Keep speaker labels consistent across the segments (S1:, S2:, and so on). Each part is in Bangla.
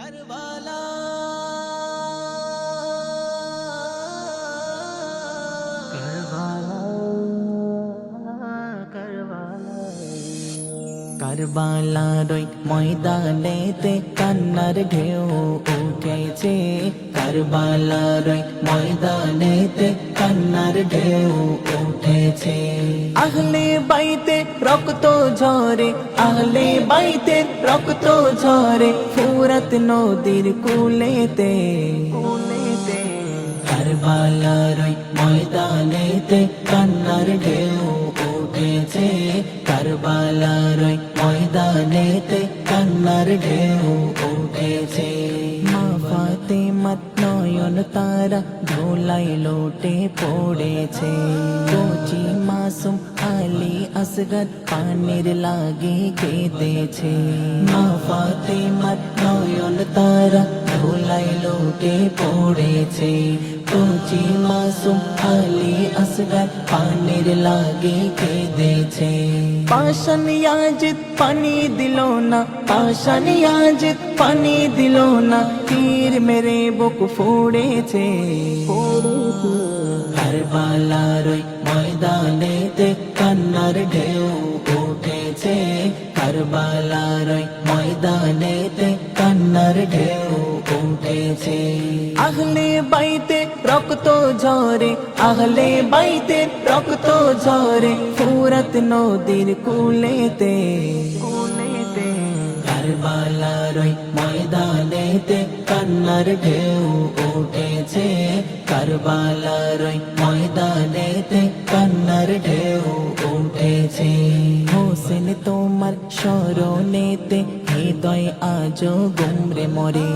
S1: কারবালা কারবালার ওই ময়দানেতে কান্নার ঢেউ উঠেছে। কারবালার ওই ময়দানেতে কান্নার ঢেউ উঠেছে। আহলে বাইতে রক্ত ঝরে, আহলে বাইতে রক্ত ঝরে ফুরাত নদীর কুলেতে। কারবালার ওই ময়দানেতে কান্নার ঢেউ উঠেছে। কারবালার ওই ময়দানেতে কান্নার ঢেউ উঠেছে। মা ফাতেমার নয়ন তারা ধুলাই লোটে পড়েছে। কচি মাসুম আলী আসগর পানির লাগে কেঁদেছে। মা ফাতেমার নয়ন তারা ধুলাই লোটে পড়েছে। কচি মাসুম আলী আসগর পানির লাগে কেঁদেছে। পাশান ইয়াজিদ পানি দিল না, পাশান ইয়াজিদ পানি দিল না, তীর মেরে বুক ফুড়েছে। কারবালার ওই ময়দানেতে কান্নার ঢেউ উঠেছে। কারবালার ওই ময়দানেতে কান্নার ঢেউ উঠেছে। আহলে বাইতে রক্ত ঝরে, আহলে বাইতে রক্ত ঝরে ফুরাত নদীর কুলেতে। কারবালার ওই ময়দানেতে কান্নার ঢেউ উঠেছে। কারবালার ওই ময়দানেতে কান্নার ঢেউ উঠেছে। হোসেন তোমার স্মরণেতে হৃদয় আজও গুমরে মরে।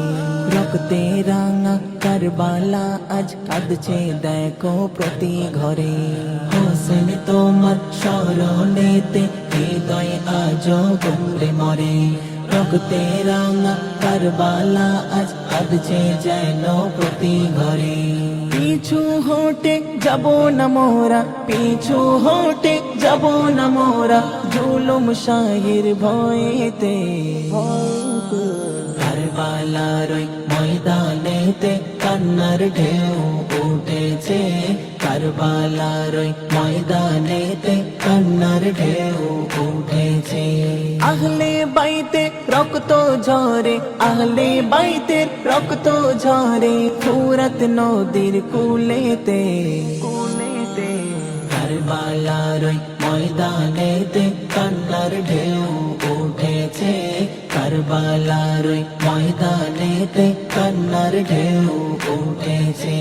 S1: রক্তে রাঙা কারবালা আজ কাঁদছে দেখো প্রতি ঘরে। হোসেন তোমার স্মরণেতে হৃদয় আজও গুমরে মরে। রক্তে রাঙা কারবালা আজ কাঁদছে যেন প্রতি ঘরে। পিছু হটে যাব না মোরা, পিছু হটে যাব না মোরা জুলুম শাহির ভয়েতে। কারবালার ওই ময়দানেতে কান্নার ঢেউ উঠেছে। কারবালার ওই ময়দানেতে কান্নার ঢেউ উঠেছে। আহলে বাইতে রক্ত ঝরে, আহলে বাইতে রক্ত ঝরে ফুরাত নদীর কুলেতে। কারবালার ওই ময়দানেতে কান্নার ঢেউ উঠেছে। কারবালার ওই ময়দানেতে কান্নার ঢেউ উঠেছে।